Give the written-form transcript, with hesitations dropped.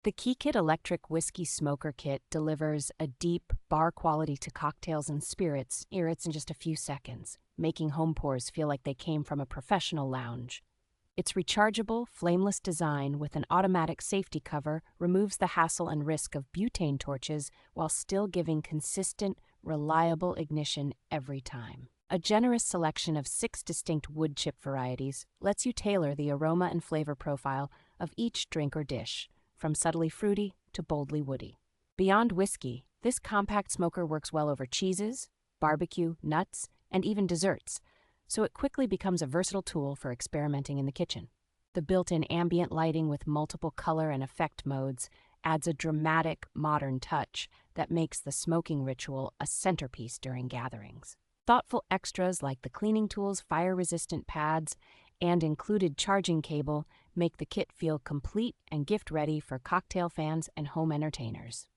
The KeeKit Electric Whiskey Smoker Kit delivers a deep, bar-quality to cocktails and spirits in just a few seconds, making home pours feel like they came from a professional lounge. Its rechargeable, flameless design with an automatic safety cover removes the hassle and risk of butane torches while still giving consistent, reliable ignition every time. A generous selection of 6 distinct wood chip varieties lets you tailor the aroma and flavor profile of each drink or dish, from subtly fruity to boldly woody. Beyond whiskey, this compact smoker works well over cheeses, barbecue, nuts, and even desserts, so it quickly becomes a versatile tool for experimenting in the kitchen. The built-in ambient lighting with multiple color and effect modes adds a dramatic, modern touch that makes the smoking ritual a centerpiece during gatherings. Thoughtful extras like the cleaning tools, fire-resistant pads, and included charging cable make the kit feel complete and gift-ready for cocktail fans and home entertainers.